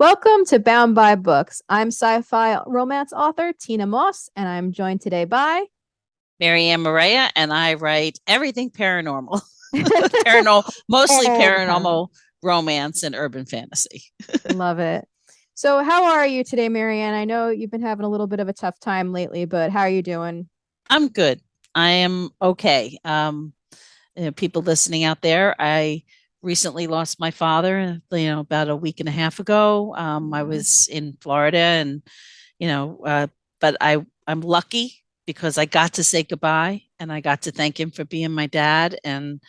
Welcome to Bound by Books. I'm sci-fi romance author Tina Moss, and I'm joined today by Marianne and I write everything paranormal, paranormal, mostly all the paranormal. paranormal romance and urban fantasy. Love it. So, how are you today, Marianne? I know you've been having a little bit of a tough time lately, but how are you doing? I'm good. I am okay. People listening out there, I recently lost my father, about a week and a half ago. I Wow. was in Florida and, you know, uh, but I'm lucky because I got to say goodbye and I got to thank him for being my dad. And,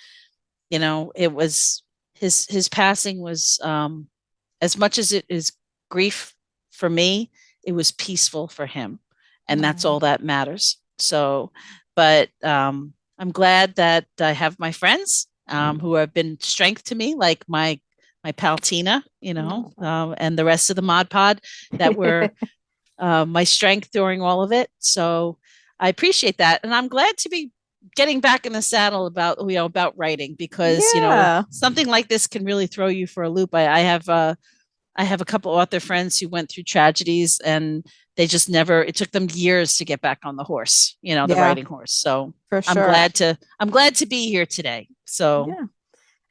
it was his passing was, as much as it is grief for me, it was peaceful for him. And that's Oh. all that matters. So, but I'm glad that I have my friends who have been strength to me, like my pal Tina, No. and the rest of the Mod Pod that were my strength during all of it. So I appreciate that, and I'm glad to be getting back in the saddle about writing because Yeah. something like this can really throw you for a loop. I have a couple author friends who went through tragedies and they just never, it took them years to get back on the horse, the Yeah, writing horse. So for I'm sure. glad to, I'm glad to be here today. So Yeah.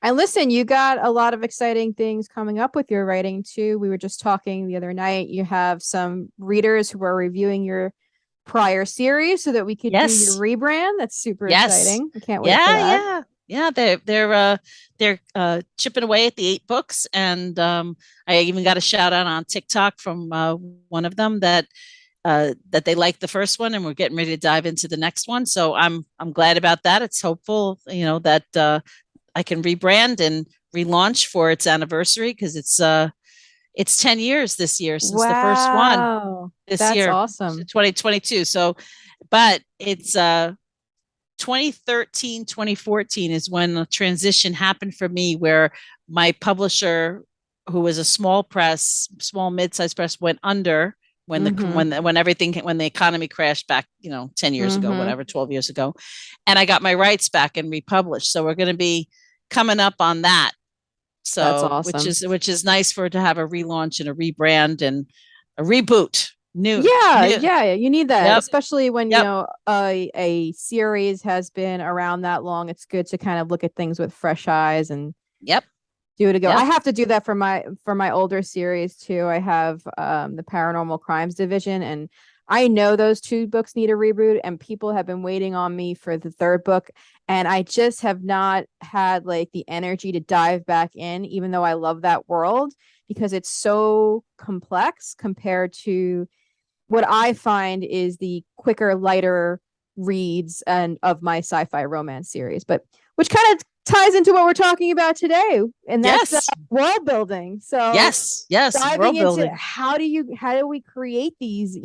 And listen, you got a lot of exciting things coming up with your writing too. We were just talking the other night. You have some readers who are reviewing your prior series so that we could do your yes, rebrand. That's super yes, exciting. I can't wait for yeah, that. yeah. Yeah, they're chipping away at the 8 books, and I even got a shout out on TikTok from one of them that they liked the first one and we're getting ready to dive into the next one. So I'm glad about that. It's hopeful, that I can rebrand and relaunch for its anniversary because it's 10 years this year since the first one Wow. this That's year, awesome. 2022. So, but it's 2013, 2014 is when the transition happened for me where my publisher, who was a small mid-sized press, went under when the Mm-hmm. when everything when the economy crashed back 10 years ago, Mm-hmm. whatever, 12 years ago, and I got my rights back and republished. So we're going to be coming up on that, That's so awesome. which is nice for to have a relaunch and a rebrand and a reboot. Yeah, New. yeah, you need that, Yep. especially when, Yep. a series has been around that long. It's good to kind of look at things with fresh eyes and Yep. do it again. I Yep. have to do that for my older series too. I have the Paranormal Crimes Division, and I know those two books need a reboot, and people have been waiting on me for the third book, and I just have not had like the energy to dive back in, even though I love that world because it's so complex compared to what I find is the quicker, lighter reads and of my sci-fi romance series, but which kind of ties into what we're talking about today, and that's Yes. world building. So Yes. Yes. diving World into building. how do we create these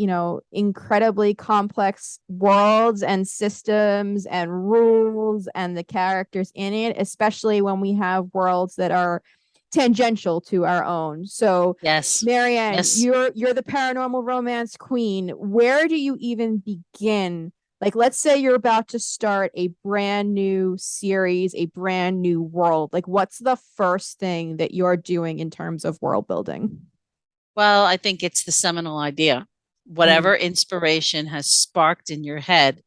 incredibly complex worlds and systems and rules and the characters in it, especially when we have worlds that are tangential to our own. So, Yes. Marianne, Yes. you're the paranormal romance queen. Where do you even begin? Like, let's say you're about to start a brand new series, a brand new world. Like, what's the first thing that you're doing in terms of world building? Well, I think it's the seminal idea. Mm. Whatever inspiration has sparked in your head,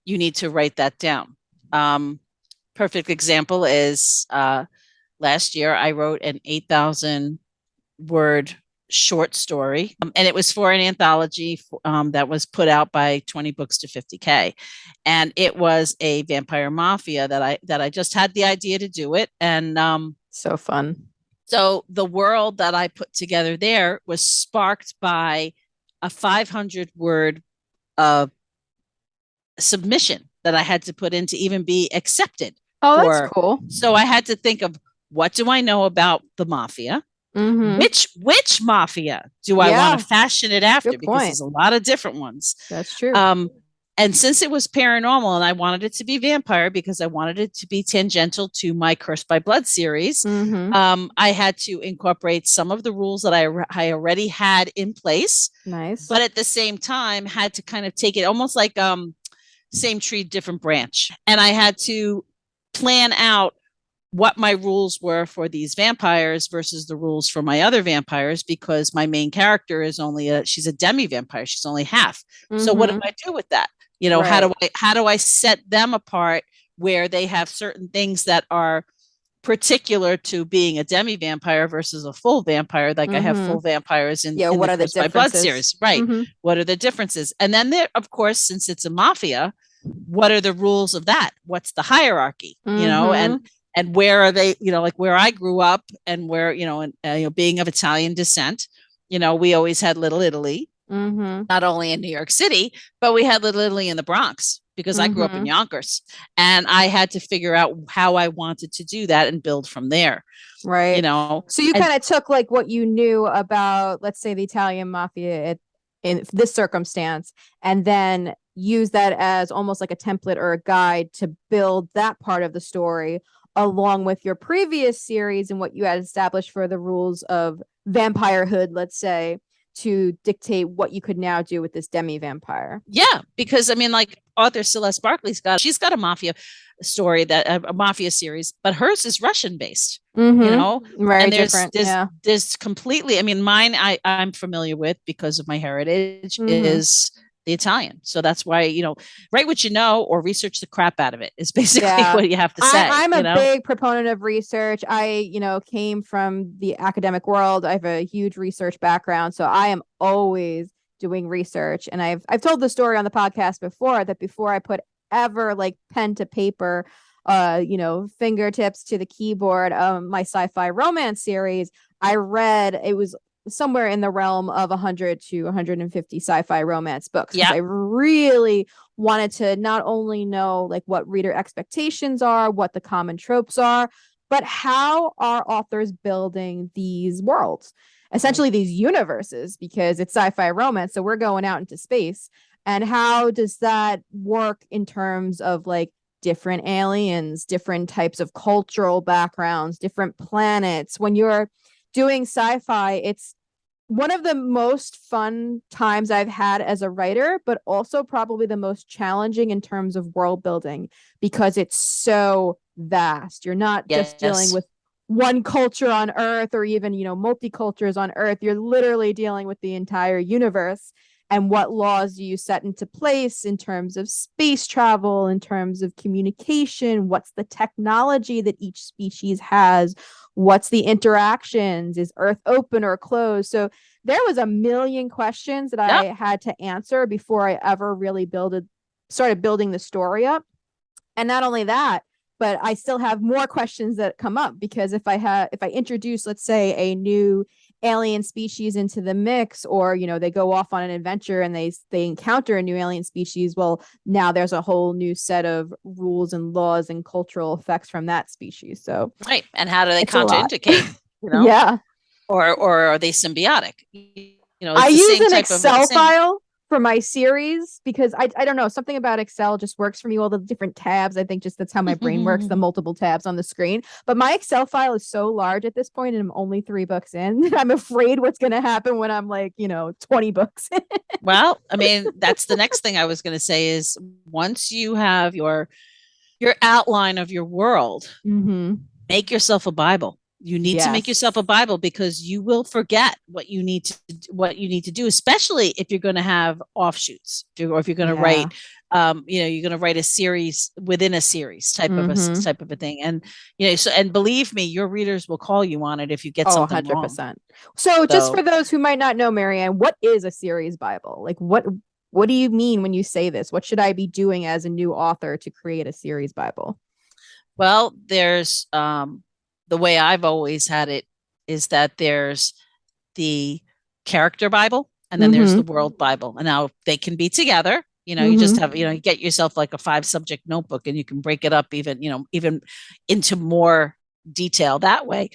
you need to write that down. Um, Perfect example is last year I wrote an 8,000 word short story, and it was for an anthology that was put out by 20 books to 50K, and it was a vampire mafia that I just had the idea to do it, and So fun. so the world that I put together there was sparked by a 500 word uh, submission that I had to put in to even be accepted Oh, that's for. cool. So I had to think of, what do I know about the mafia? Mm-hmm. Which mafia do I want to Yeah, fashion it after? good Because point. there's a lot of different ones. That's true. Um, and since it was paranormal and I wanted it to be vampire because I wanted it to be tangential to my Cursed by Blood series, Mm-hmm. I had to incorporate some of the rules that I already had in place, Nice. but at the same time had to kind of take it almost like same tree, different branch. And I had to plan out what my rules were for these vampires versus the rules for my other vampires, because my main character is she's a demi vampire. She's only half. So what do I do with that? Right. How do I set them apart where they have certain things that are particular to being a demi vampire versus a full vampire? Like I have full vampires in What the are the Curse by Blood differences? series, right? What are the differences? And then there, of course, since it's a mafia, what are the rules of that? What's the hierarchy? And where are they? Like where I grew up and where and being of Italian descent, we always had Little Italy, not only in New York City, but we had Little Italy in the Bronx because I grew up in Yonkers, and I had to figure out how I wanted to do that and build from there. Right. So you kind of took like what you knew about, let's say, the Italian mafia in this circumstance, and then use that as almost like a template or a guide to build that part of the story along with your previous series and what you had established for the rules of vampirehood, let's say, to dictate what you could now do with this demi vampire. Yeah, because I mean, like author Celeste Barkley's she's got a mafia story, that a mafia series, but hers is Russian based. Very and different. There's completely. I mean, mine I'm familiar with because of my heritage is the Italian, so that's why write what you know or research the crap out of it is basically what you have to say. I'm a big proponent of research. I came from the academic world. I have a huge research background, so I am always doing research. And I've told the story on the podcast before that before I put ever like pen to paper, fingertips to the keyboard, my sci-fi romance series, I read, it was somewhere in the realm of 100 to 150 sci-fi romance books. Yeah. I really wanted to not only know like what reader expectations are, what the common tropes are, but how are authors building these worlds, essentially these universes, because it's sci-fi romance. So we're going out into space. And how does that work in terms of like different aliens, different types of cultural backgrounds, different planets? When you're doing sci-fi, it's one of the most fun times I've had as a writer, but also probably the most challenging in terms of world building because it's so vast. You're not just dealing with one culture on Earth or even, multicultures on Earth. You're literally dealing with the entire universe. And what laws do you set into place in terms of space travel, in terms of communication? What's the technology that each species has? What's the interactions? Is Earth open or closed? So there was a million questions that I had to answer before I ever really started building the story up. And not only that, but I still have more questions that come up because if I introduce, let's say, a new alien species into the mix, or they go off on an adventure and they encounter a new alien species, well, now there's a whole new set of rules and laws and cultural effects from that species. So right. And how do they contraindicate? Yeah. Or are they symbiotic? I use an Excel file for my series because I don't know, something about Excel just works for me. All the different tabs, I think just that's how my brain works, the multiple tabs on the screen. But my Excel file is so large at this point, and I'm only 3 books in. I'm afraid what's going to happen when I'm like, 20 books. Well, I mean, that's the next thing I was going to say is once you have your outline of your world, make yourself a Bible. You need to make yourself a Bible because you will forget what you need to do, especially if you're going to have offshoots or if you're going to write, you're going to write a series within a series type of a thing. And, and believe me, your readers will call you on it if you get something 100%. Wrong. So just for those who might not know, Marianne, what is a series Bible? Like what do you mean when you say this? What should I be doing as a new author to create a series Bible? Well, there's, the way I've always had it is that there's the character Bible and then there's the world Bible. And now they can be together. You just have, you get yourself like a 5-subject notebook and you can break it up even into more detail that way.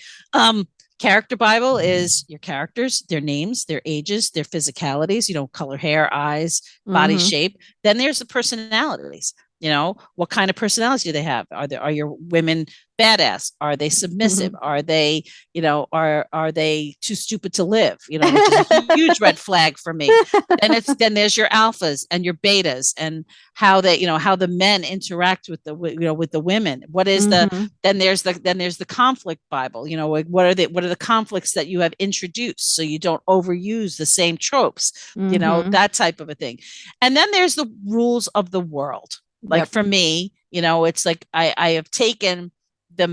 Character Bible is your characters, their names, their ages, their physicalities, color, hair, eyes, body shape. Then there's the personalities. What kind of personality do they have? Are your women badass? Are they submissive? Are they, are they too stupid to live? Which is a huge red flag for me. Then there's your alphas and your betas, and how they, how the men interact with the, with the women. What is Mm-hmm. then there's the conflict Bible. What are the conflicts that you have introduced, so you don't overuse the same tropes, Mm-hmm. that type of a thing. And then there's the rules of the world. Like Yep. for me, it's like I have taken the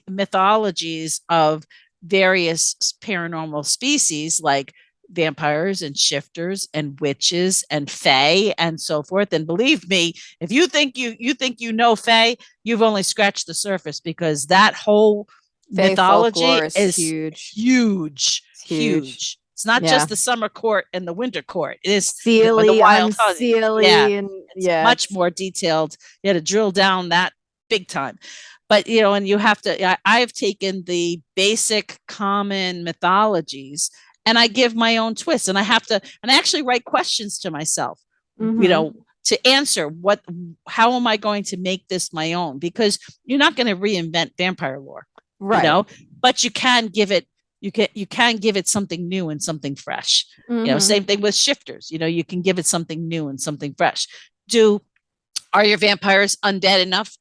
mythologies of various paranormal species, like vampires and shifters and witches and fae and so forth. And believe me, if you think fae, you've only scratched the surface, because that whole Fae mythology folklore is is huge. huge, It's huge. huge. It's not Yeah. just the summer court and the winter court. It is, the Sealy, wild honey. Yeah, unseely, and it's yeah, much it's more detailed. You had to drill down that big time. But and you have to. I've taken the basic common mythologies, and I give my own twist, and I have to, and I actually write questions to myself, mm-hmm. to answer how am I going to make this my own? Because you're not going to reinvent vampire lore, Right. but you can give it something new and something fresh. Mm-hmm. Same thing with shifters. You can give it something new and something fresh. Are your vampires undead enough,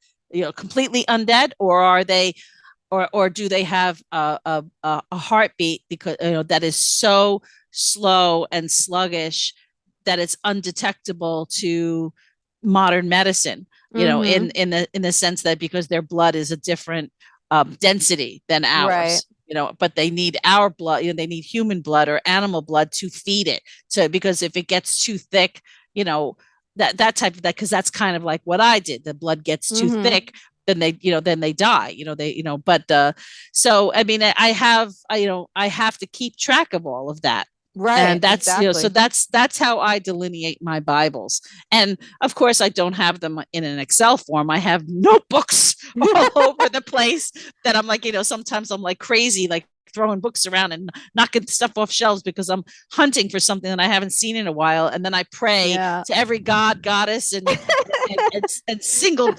completely undead, or are they, or do they have a heartbeat, because that is so slow and sluggish that it's undetectable to modern medicine, Mm-hmm. in the sense that, because their blood is a different density than Right. ours, but they need our blood, they need human blood or animal blood to feed it. So, because if it gets too thick, that type of that, because that's kind of like what I did. The blood gets too Mm-hmm. thick, then they die, but so I mean, I have to keep track of all of that. Right. And that's, so Exactly. that's how I delineate my Bibles. And of course, I don't have them in an Excel form. I have notebooks all over the place, that I'm like, sometimes I'm like crazy, like throwing books around and knocking stuff off shelves, because I'm hunting for something that I haven't seen in a while. And then I pray Yeah. to every god, goddess, and single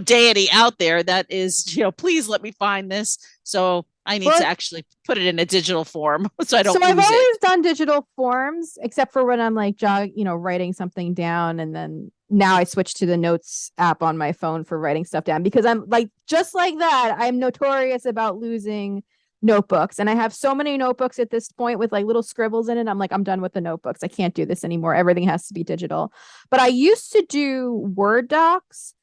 deity out there, that is, please let me find this. So I need to Well, actually put it in a digital form so I so don't I've lose it. always done digital forms, except for when I'm like writing something down, and then now I switch to the notes app on my phone for writing stuff down, because I'm like, just like that, I'm notorious about losing notebooks, and I have so many notebooks at this point with like little scribbles in it. I'm like, I'm done with the notebooks. I can't do this anymore. Everything has to be digital. But I used to do Word docs,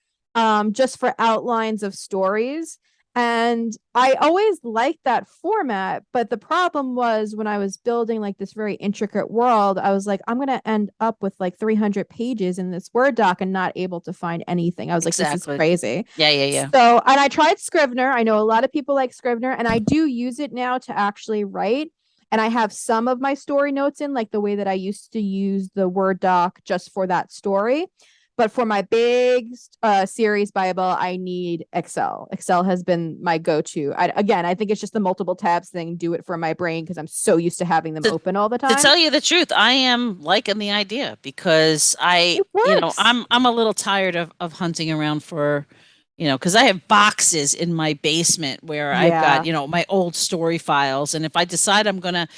just for outlines of stories. And I always liked that format. But the problem was, when I was building like this very intricate world, I was like, I'm going to end up with like 300 pages in this Word doc and not able to find anything. I was like, this is Exactly. crazy. Yeah, yeah, yeah. So, and I tried Scrivener. I know a lot of people like Scrivener, and I do use it now to actually write. And I have some of my story notes in, like the way that I used to use the Word doc just for that story. But for my big series Bible, I need Excel. Excel has been my go-to. Again, I think it's just the multiple tabs thing. Do it for my brain, because I'm so used to having them To, open all the to time. tell you the truth, I am liking the idea, because It works. I'm a little tired of hunting around for, because I have boxes in my basement where I've got, Yeah. my old story files. And if I decide I'm going to,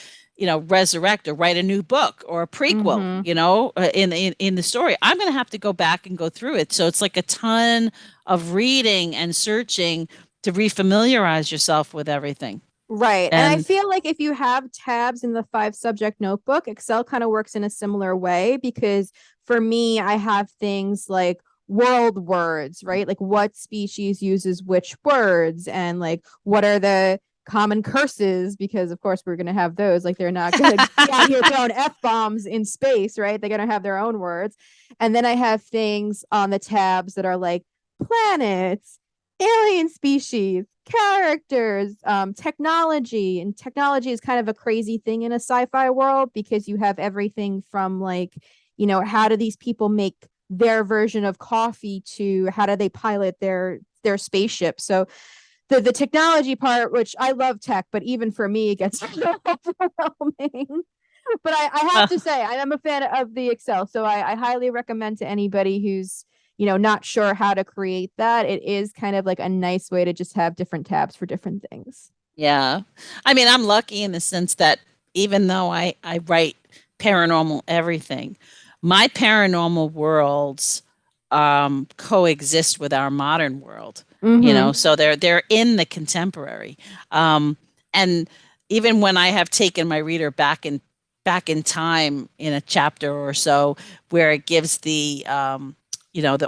resurrect or write a new book or a prequel, Mm-hmm. in the story, I'm going to have to go back and go through it. So it's like a ton of reading and searching to refamiliarize yourself with everything. Right. And I And feel like if you have tabs in the 5 subject notebook, Excel kind of works in a similar way, because for me, I have things like world words, right? Like what species uses which words, and like what are the common curses, because of course we're going to have those. Like they're not going to be out here throwing F bombs in space, right? They're going to have their own words. And then I have things on the tabs that are like planets, alien species, characters, technology. And technology is kind of a crazy thing in a sci-fi world, because you have everything from like, how do these people make their version of coffee, to how do they pilot their spaceship. So the technology part, which I love tech, but even for me, it gets overwhelming. But I have to say, I am a fan of the Excel. So I highly recommend to anybody who's, not sure how to create that, it is kind of like a nice way to just have different tabs for different things. Yeah. I mean, I'm lucky in the sense that even though I write paranormal everything, my paranormal worlds coexist with our modern world, Mm-hmm. so they're in the contemporary. And even when I have taken my reader back in time in a chapter or so where it gives the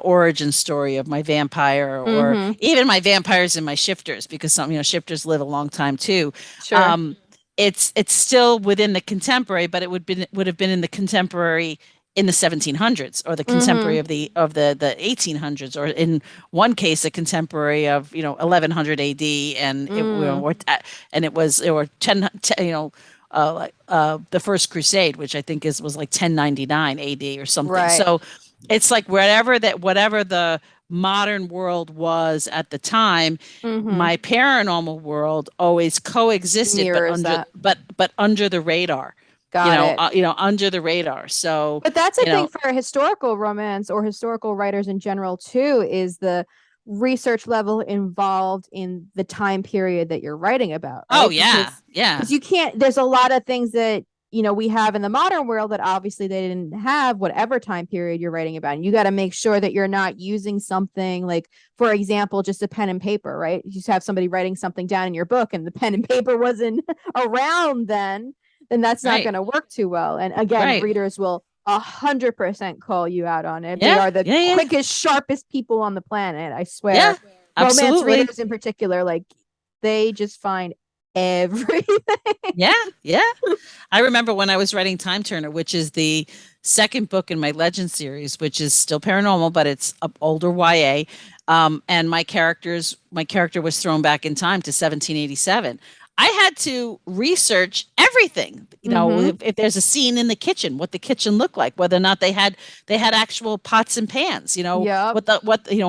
origin story of my vampire, or Mm-hmm. even my vampires and my shifters, because some shifters live a long time too. Sure. Um, it's still within the contemporary, but would have been in the contemporary in the 1700s, or the contemporary Mm-hmm. of the 1800s, or in one case a contemporary of 1100 AD, and Mm. it was or 10, like the First Crusade, which I think was like 1099 AD or something. Right. So it's like whatever the modern world was at the time, Mm-hmm. my paranormal world always coexisted, but Mirrors under that. under the radar, Got it. under the radar. So, But that's a you thing know, for historical romance or historical writers in general too, is the research level involved in the time period that you're writing about, oh right? yeah, Because yeah, you can't, there's a lot of things that we have in the modern world that obviously they didn't have, whatever time period you're writing about. And you got to make sure that you're not using something like, for example, just a pen and paper, right? You just have somebody writing something down in your book and the pen and paper wasn't around then that's not right, going to work too well. And again, right, readers will 100% call you out on it. They yeah, are the yeah, yeah, quickest, sharpest people on the planet. I yeah, swear. Romance absolutely. readers in particular, like they just find everything. Yeah, yeah. I remember when I was writing Time Turner, which is the second book in my Legend series, which is still paranormal, but it's a older YA. And my character was thrown back in time to 1787. I had to research everything. Mm-hmm. If there's a scene in the kitchen, what the kitchen looked like, whether or not they had actual pots and pans. Yep.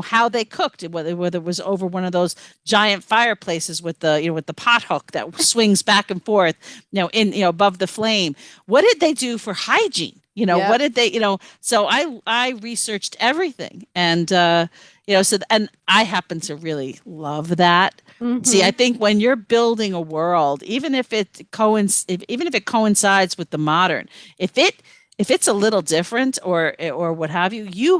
How they cooked, whether it was over one of those giant fireplaces with the pot hook that swings back and forth, in above the flame. What did they do for hygiene? What Yep. did they? So I researched everything, and and I happen to really love that. See, I Mm-hmm. think when you're building a world, even if it coincides with the modern, if it's a little different, or what have you, you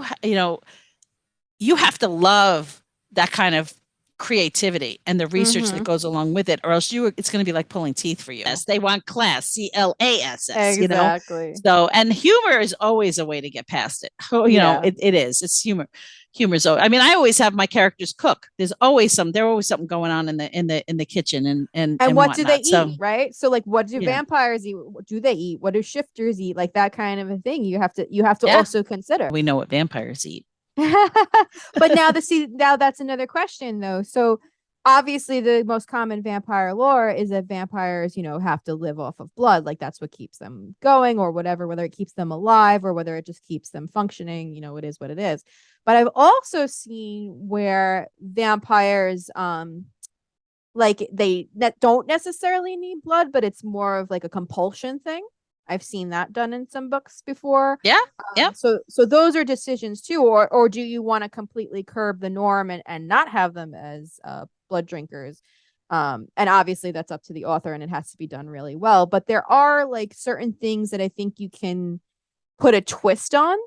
have to love that kind of creativity and the research that Mm-hmm. goes along with it, or else it's going to be like pulling teeth for you. Yes, they want class, CLASS. Exactly. So, and humor is always a way to get past it. Oh, Yeah. it is. It's humor. Humor's. I mean, I always have my characters cook. There's always something going on in the kitchen And and what do they whatnot. So eat, right? So like what do yeah, vampires eat? What do they eat? What do shifters eat? Like that kind of a thing. You have to yeah, also consider. we know what vampires eat. But now that's another question though. So obviously the most common vampire lore is that vampires, have to live off of blood. Like that's what keeps them going or whatever, whether it keeps them alive or whether it just keeps them functioning, it is what it is. But I've also seen where vampires like they that don't necessarily need blood, but it's more of like a compulsion thing. I've seen that done in some books before. Yeah, yeah. So those are decisions too, or do you want to completely curb the norm and not have them as blood drinkers? And obviously that's up to the author and it has to be done really well. But there are like certain things that I think you can put a twist on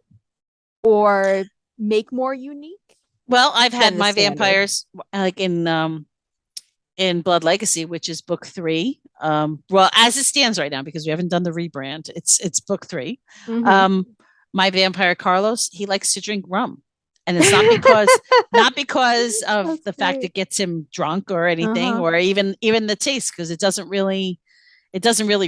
or make more unique Well, I've had than the my standard. vampires like in Blood Legacy, which is book three. Well, as it stands right now, because we haven't done the rebrand, it's book three. Mm-hmm. Um, my vampire Carlos, he likes to drink rum, and it's not because of That's the fact great. it gets him drunk or anything, Uh-huh. or even the taste, because it doesn't really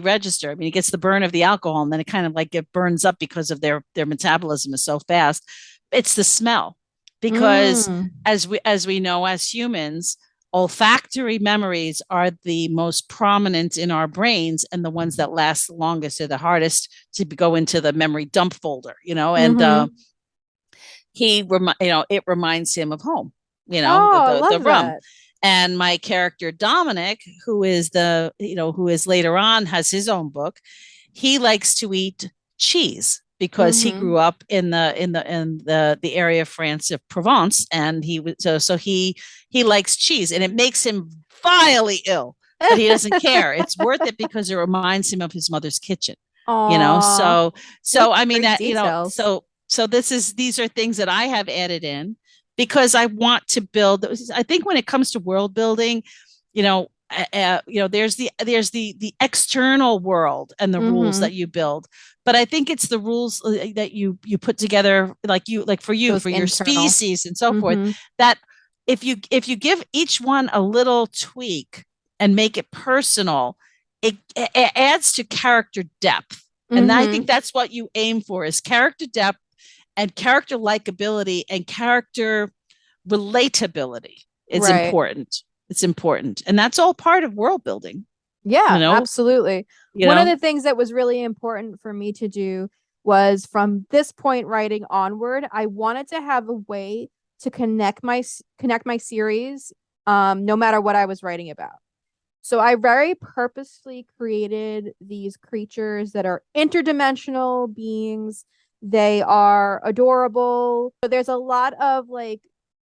register. I mean, it gets the burn of the alcohol, and then it kind of like it burns up because of their metabolism is so fast. It's the smell, because Mm. as we know as humans, olfactory memories are the most prominent in our brains, and the ones that last the longest are the hardest to go into the memory dump folder. And Mm-hmm. it reminds him of home. Oh, I The love rum. that. And my character Dominic, who is later on has his own book, he likes to eat cheese. because he Mm-hmm. grew up in the area of France of Provence, and he was so he likes cheese, and it makes him vilely ill, but he doesn't care. It's worth it because it reminds him of his mother's kitchen. You know, Aw, so that's I mean great that, details. so these are things that I have added in because I want to build. I think when it comes to world building, there's the external world and the rules Mm-hmm. that you build, but I think it's the rules that you put together, like for you, Those for your internal. species and so forth, Mm-hmm. that if you give each one a little tweak and make it personal, it adds to character depth. And I think Mm-hmm. that's what you aim for, is character depth and character likability and character relatability. It's Right. important. It's important. And that's all part of world building, you Yeah, know, absolutely. you One of know? the things that was really important for me to do was from this point writing onward, I wanted to have a way to connect my series no matter what I was writing about. So I very purposely created these creatures that are interdimensional beings. They are adorable. So there's a lot of like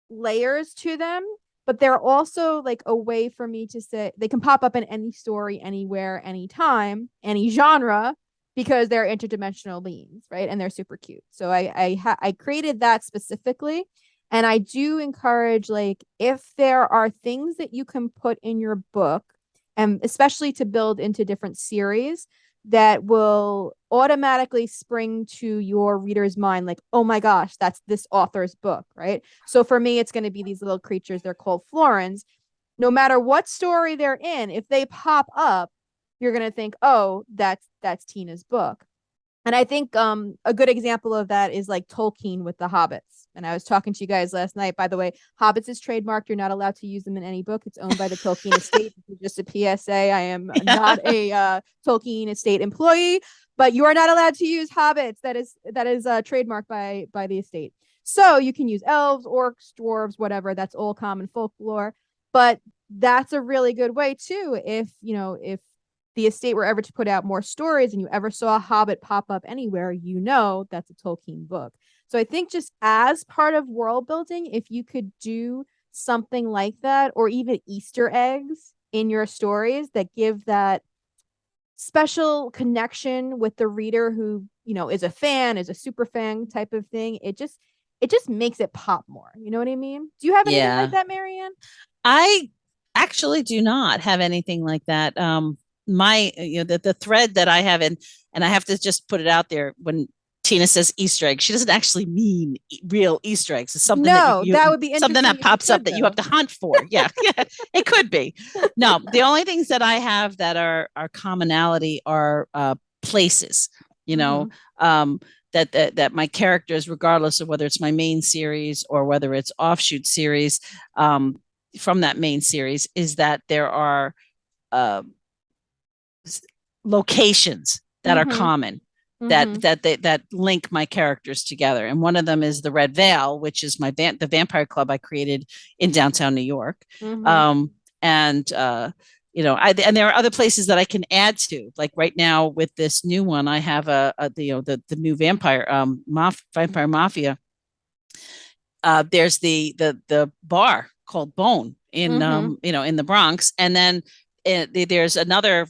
layers to them, but they're also like a way for me to say they can pop up in any story, anywhere, anytime, any genre, because they're interdimensional beings, right? And they're super cute. So I created that specifically. And I do encourage, like, if there are things that you can put in your book, and especially to build into different series, that will automatically spring to your reader's mind, like, oh my gosh, that's this author's book, right? So for me, it's going to be these little creatures. They're called Florins. No matter what story they're in, if they pop up, you're going to think, oh, that's Tina's book. And I think a good example of that is like Tolkien with the Hobbits. And I was talking to you guys last night. By the way, Hobbits is trademarked. You're not allowed to use them in any book. It's owned by the Tolkien estate. Just a PSA. I am not a Tolkien estate employee, but you are not allowed to use hobbits. That is trademarked by the estate. So you can use elves, orcs, dwarves, whatever. That's all common folklore. But that's a really good way too. If the estate were ever to put out more stories and you ever saw a Hobbit pop up anywhere, that's a Tolkien book. So I think just as part of world building, if you could do something like that, or even Easter eggs in your stories that give that special connection with the reader who, is a fan, is a super fan type of thing, it just makes it pop more. You know what I mean? Do you have anything like Yeah. that, Marianne? I actually do not have anything like that. My, the thread that I have in, and I have to just put it out there, when Tina says Easter egg, she doesn't actually mean real Easter eggs. It's something that No, that would be something interesting that if you pops up could, that you have though. to hunt for. Yeah, yeah, it could be. No, the only things that I have that are commonality are places. You know, Mm-hmm. um, that my characters, regardless of whether it's my main series or whether it's offshoot series, from that main series, is that there are uh, locations that are Mm-hmm. common, Mm-hmm. that link my characters together. And one of them is the Red Veil, which is the vampire club I created in downtown New York. Mm-hmm. Um, and and there are other places that I can add to. Like right now with this new one, I have the new vampire mafia. There's the bar called Bone in Mm-hmm. in the Bronx, and then there's another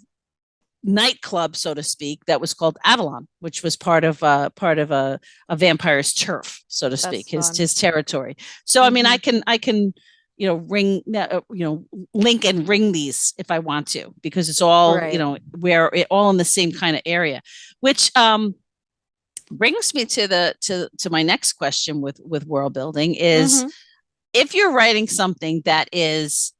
nightclub, so to speak, that was called Avalon, which was part of a vampire's turf, so to That's speak, his fun. his territory. So I mean, Mm-hmm. I can ring link and ring these if I want to, because it's all Right. we're all in the same kind of area, which brings me to my next question with world building is, Mm-hmm. if you're writing something that is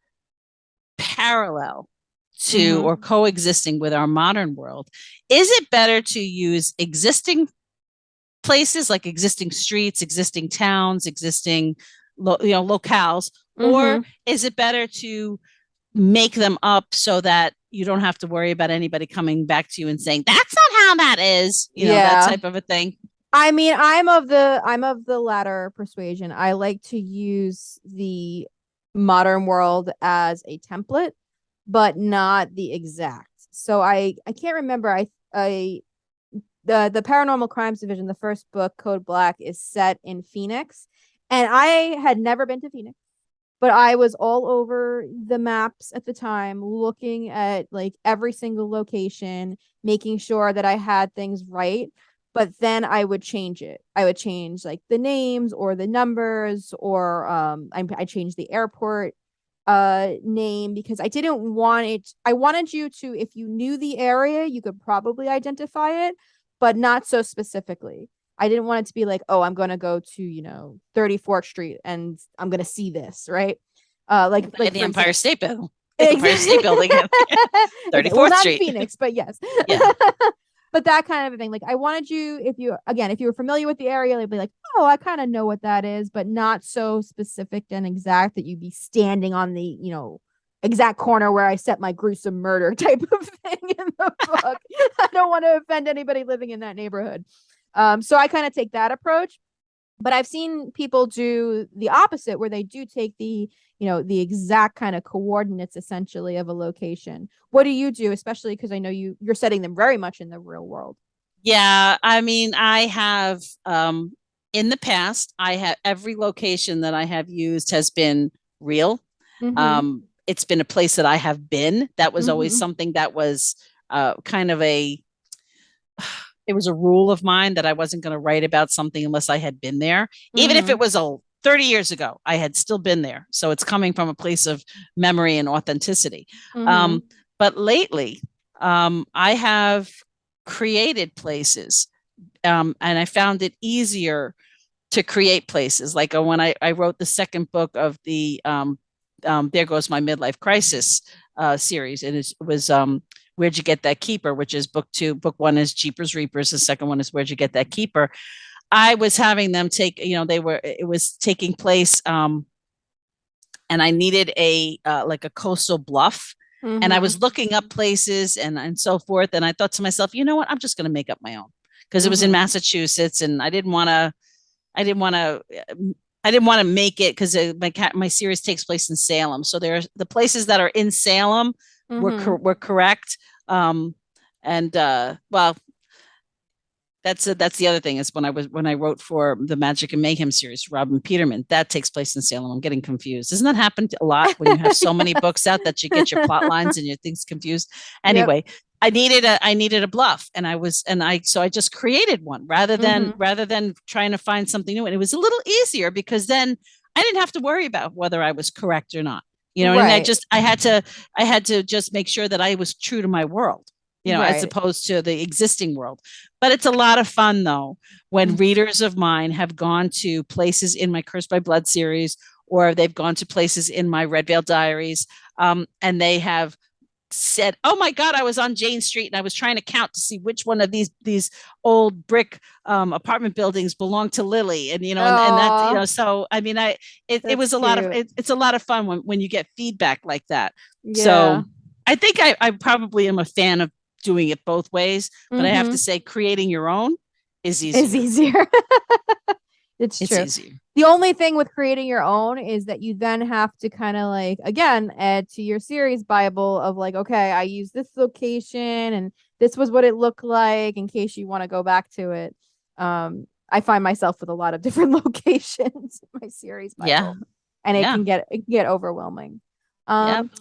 parallel to Mm-hmm. or coexisting with our modern world, is it better to use existing places, like existing streets, existing towns, existing locales, or Mm-hmm. is it better to make them up so that you don't have to worry about anybody coming back to you and saying that's not how that is, that Yeah. type of a thing? I mean, I'm of the latter persuasion. I like to use the modern world as a template, but not the exact. So I can't remember. I the paranormal crimes division, the first book, Code Black, is set in Phoenix. And I had never been to Phoenix, but I was all over the maps at the time, looking at like every single location, making sure that I had things right. But then I would change it. I would change like the names or the numbers, or I changed the airport name, because I didn't want it. I wanted you to, if you knew the area, you could probably identify it, but not so specifically. I didn't want it to be like, oh, I'm going to go to, 34th Street and I'm going to see this, right? Like The for Empire example, State Building. The Empire State exactly. Building at Well, 34th not in Street. Phoenix, but yes. Yeah. But that kind of a thing. Like I wanted you, if you were familiar with the area, they'd be like, oh, I kind of know what that is, but not so specific and exact that you'd be standing on the, exact corner where I set my gruesome murder type of thing in the book. I don't want to offend anybody living in that neighborhood. So I kind of take that approach. But I've seen people do the opposite, where they do take the exact kind of coordinates essentially of a location. What do you do, especially because I know you're setting them very much in the real world? Yeah, I mean, I have in the past, I have every location that I have used has been real. Mm-hmm. It's been a place that I have been. That was always Mm-hmm. something that was kind of it was a rule of mine that I wasn't going to write about something unless I had been there. Even if Mm-hmm. it was 30 years ago, I had still been there. So it's coming from a place of memory and authenticity. Mm-hmm. Um, but lately, I have created places, and I found it easier to create places. Like when I wrote the second book of the There Goes My Midlife Crisis series, and it was Where'd You Get That Keeper, which is book two. Book one is Jeepers Reapers. The second one is Where'd You Get That Keeper. I was having them take, it was taking place, and I needed like a coastal bluff. And I Mm-hmm. was looking up places and so forth. And I thought to myself, you know what? I'm just going to make up my own, because it was in Mm-hmm. Massachusetts, and I didn't want to, I didn't want to make it, because my series takes place in Salem. So there's the places that are in Salem Mm-hmm. were correct. And well, that's the other thing, is when I wrote for the Magic and Mayhem series, Robin Peterman, that takes place in Salem. I'm getting confused. Doesn't that happen a lot when you have so many books out that you get your plot lines and your things confused? Yep. Anyway, I needed a bluff, and I just created one Mm-hmm. rather than trying to find something new. And it was a little easier, because then I didn't have to worry about whether I was correct or not. You know what I mean? Right. I had to just make sure that I was true to my world, as Right. opposed to the existing world. But it's a lot of fun, though, when Mm-hmm. readers of mine have gone to places in my Cursed by Blood series, or they've gone to places in my Red Veil Diaries, and they have said, "Oh my God, I was on Jane Street and I was trying to count to see which one of these old brick apartment buildings belonged to Lily," and that, Oh, So I mean, it that's was a lot of cute. it's a lot of fun when you get feedback like that. So Yeah. I think I probably am a fan of doing it both ways, but I have to Mm-hmm. say, creating your own is It's easier. easier. It's It's true. easier. The only thing with creating your own is that you then have to kind of like, again, add to your series Bible of like, okay, I use this location and this was what it looked like in case you want to go back to it. I find myself with a lot of different locations in my series Yeah. Bible, and Yeah. it can get overwhelming. Yep. Um,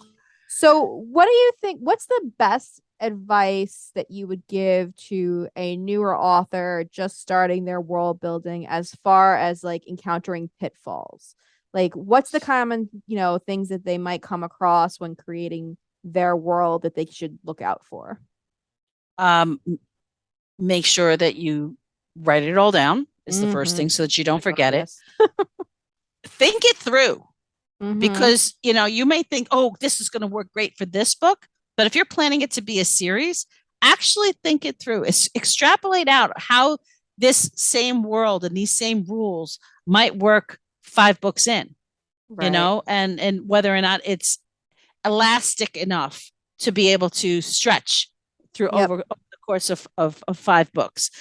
so, what do you think? What's the best advice that you would give to a newer author just starting their world building as far as like encountering pitfalls? Like, what's the common, things that they might come across when creating their world that they should look out for? Um, Make sure that you write it all down is the first Mm-hmm. thing, so that you don't forget it. Regardless. Think it through, Mm-hmm. because you may think, oh, this is going to work great for this book, but if you're planning it to be a series, actually think it through. Extrapolate out how this same world and these same rules might work 5 books in, Right. and whether or not it's elastic enough to be able to stretch through Yep. over the course of 5 books.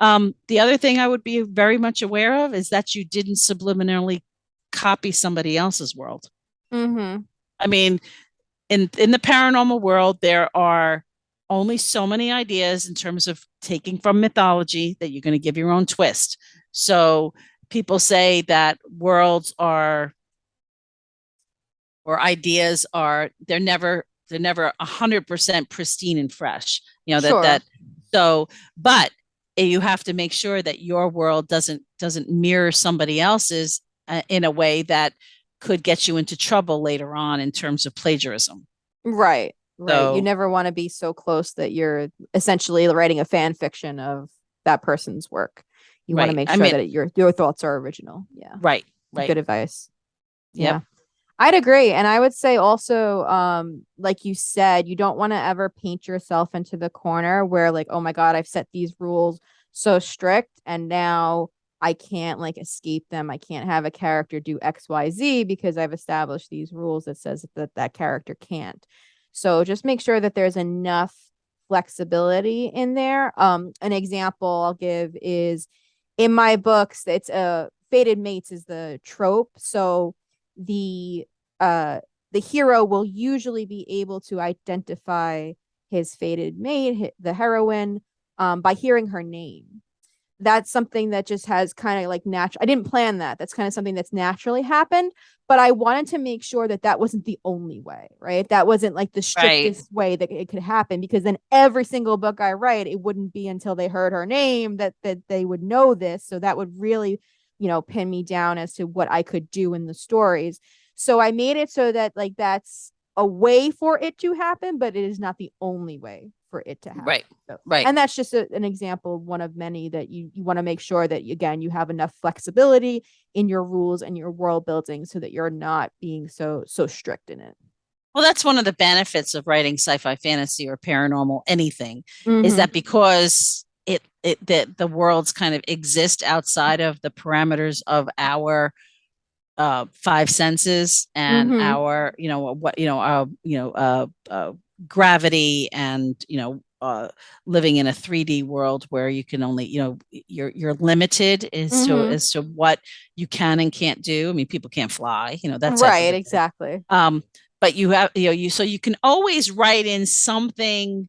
The other thing I would be very much aware of is that you didn't subliminally copy somebody else's world. Mm-hmm. I mean, in the paranormal world, there are only so many ideas in terms of taking from mythology that you're going to give your own twist. So people say that worlds are, or ideas are, they're never 100% pristine and fresh, Sure. so, but you have to make sure that your world doesn't mirror somebody else's in a way that could get you into trouble later on in terms of plagiarism. Right. Right. You So never want to be so close that you're essentially writing a fan fiction of that person's work. You want to right, make I sure mean, that your thoughts are original. Yeah. right, right, Good advice. yep, Yeah. I'd agree. And I would say also, like you said, you don't want to ever paint yourself into the corner where like, oh my God, I've set these rules so strict and now I can't like escape them. I can't have a character do XYZ because I've established these rules that says that that character can't. So just make sure that there's enough flexibility in there. An example I'll give is in my books, it's a fated mates is the trope. So the the hero will usually be able to identify his fated mate, the heroine, by hearing her name. That's something that just has kind of like natural. I didn't plan that. That's kind of something that's naturally happened, but I wanted to make sure that that wasn't the only way, right? That wasn't like the right, strictest way that it could happen because then every single book I write, it wouldn't be until they heard her name that they would know this. So that would really, pin me down as to what I could do in the stories. So I made it so that like that's a way for it to happen, but it is not the only way for it to happen. right, So, right. and that's just an example, one of many that you want to make sure that again you have enough flexibility in your rules and your world building so that you're not being so strict in it. Well, that's one of the benefits of writing sci-fi fantasy or paranormal anything, is Mm-hmm. that because the worlds kind of exist outside of the parameters of our five senses and Mm-hmm. our gravity, and living in a 3D world where you can only, you're limited Mm-hmm. as to what you can and can't do. I mean, people can't fly, that type of Right, a thing. exactly. But you have, so you can always write in something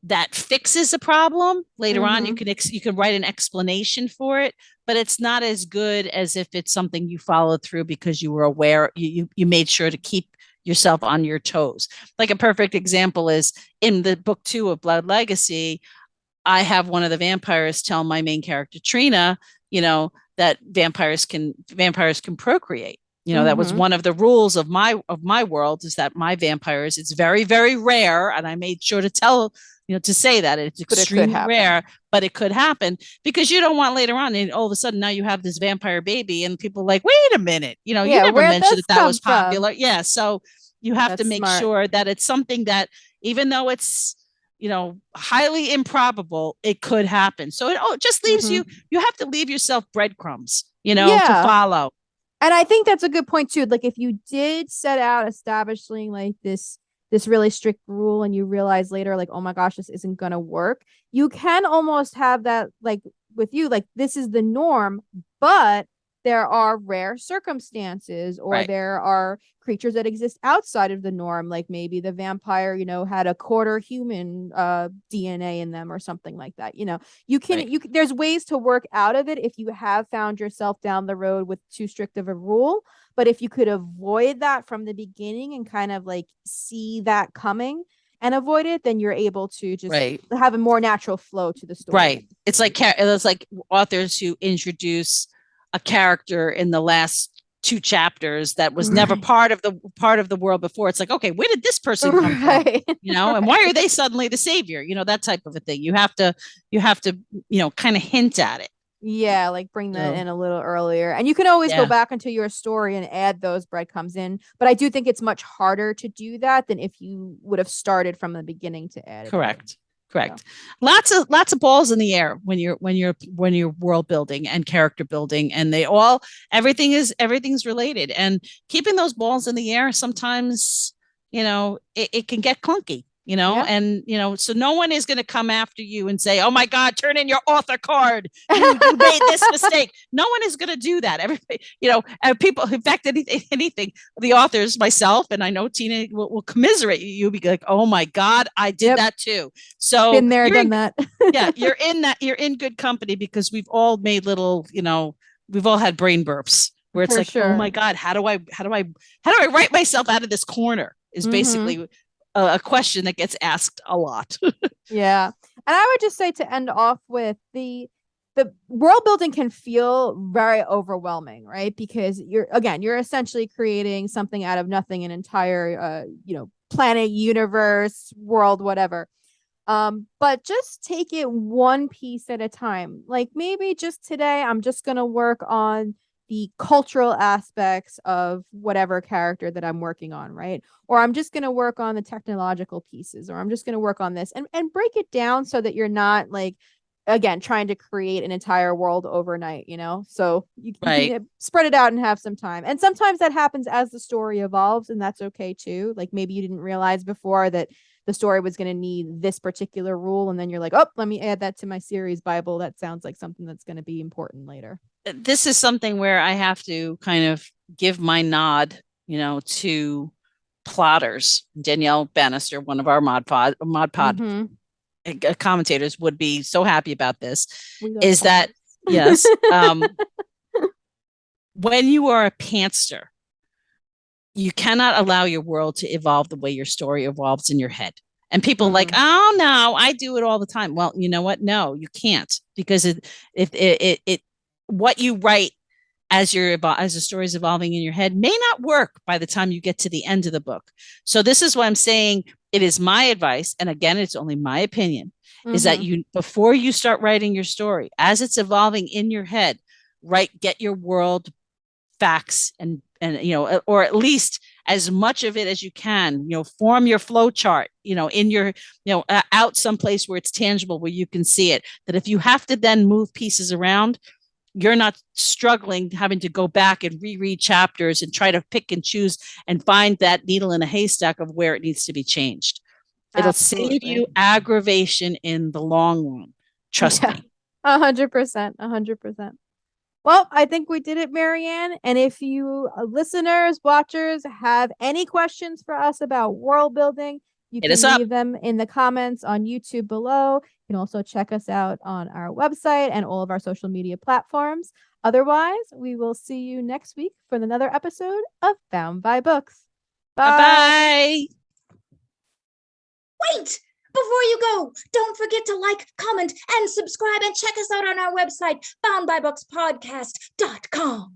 that fixes a problem later on. Mm-hmm. You can write an explanation for it, but it's not as good as if it's something you followed through because you were aware, you made sure to keep yourself on your toes. Like a perfect example is in the book 2 of Blood Legacy. I have one of the vampires tell my main character Trina, that vampires can procreate. That was Mm-hmm. one of the rules of my world, is that my vampires, it's very, very rare, and I made sure to tell, to say that it's But it could extremely happen. rare, but it could happen, because you don't want later on, and all of a sudden now you have this vampire baby, and people are like, wait a minute, you Yeah, never where'd mentioned this that come was from? popular. Yeah, so you have to That's make smart. sure that it's something that, even though it's, highly improbable, it could happen. So it just leaves Mm-hmm. you have to leave yourself breadcrumbs, to Yeah. follow. And I think that's a good point too. Like if you did set out establishing like this really strict rule and you realize later like oh my gosh this isn't going to work, you can almost have that like with you like this is the norm, but there are rare circumstances or Right, there are creatures that exist outside of the norm like maybe the vampire had a quarter human DNA in them or something like that. right, There's ways to work out of it if you have found yourself down the road with too strict of a rule, but if you could avoid that from the beginning and kind of like see that coming and avoid it, then you're able to just right, have a more natural flow to the story. right. It's like authors who introduce a character in the last two chapters that was never Right. part of the world before. It's like, okay, where did this person come from? Right. And why Right. are they suddenly the savior? That type of a thing. You have to kind of hint at it. Yeah, like bring that So in a little earlier. And you can always go yeah, back into your story and add those breadcrumbs in. But I do think it's much harder to do that than if you would have started from the beginning to add it in. correct. So, Correct. Lots of balls in the air when you're world building and character building, and everything's related. And keeping those balls in the air sometimes, it can get clunky. Yeah. and so no one is going to come after you and say, oh my God, turn in your author card, you made this mistake. No one is going to do that. Everybody, people, in fact, anything, the authors, myself, and I know Tina will commiserate you. You'll be like, oh my God, I did Yep. that too. So Been there, done that. yeah, you're in good company, because we've all made little, we've all had brain burps where it's For like, oh sure. my God, how do I write myself out of this corner, is basically a question that gets asked a lot. Yeah. And I would just say, to end off with, the world building can feel very overwhelming, right? Because you're essentially creating something out of nothing, an entire planet, universe, world, whatever. But just take it one piece at a time. Like, maybe just today I'm just going to work on the cultural aspects of whatever character that I'm working on, right? Or I'm just going to work on the technological pieces, or I'm just going to work on this, and break it down so that you're not, like, again, trying to create an entire world overnight, So you Right. can spread it out and have some time. And sometimes that happens as the story evolves, and that's okay too. Like, maybe you didn't realize before that the story was going to need this particular rule, and then you're like, oh, let me add that to my series Bible. That sounds like something that's going to be important later. This is something where I have to kind of give my nod, to plotters. Danielle Bannister, one of our mod pod Mm-hmm. commentators, would be so happy about this. We love Is that, plotters. yes, when you are a pantster, you cannot allow your world to evolve the way your story evolves in your head. And people like, oh no, I do it all the time. Well, you know what? No, you can't, because what you write as the story is evolving in your head may not work by the time you get to the end of the book. So this is what I'm saying. It is my advice, and again, it's only my opinion, is that before you start writing your story, as it's evolving in your head, get your world facts, and or at least as much of it as you can, form your flow chart, in your, out someplace where it's tangible, where you can see it, that if you have to then move pieces around, you're not struggling having to go back and reread chapters and try to pick and choose and find that needle in a haystack of where it needs to be changed. It'll save Absolutely. you aggravation in the long run. Trust Yeah. me. 100%. 100%. Well, I think we did it, Marianne. And if you listeners, watchers, have any questions for us about world building, you Hit us can up. leave them in the comments on YouTube below. You can also check us out on our website and all of our social media platforms. Otherwise, we will see you next week for another episode of Bound by Books. Bye Bye. bye. Wait! Before you go, don't forget to like, comment, and subscribe, and check us out on our website, boundbybookspodcast.com.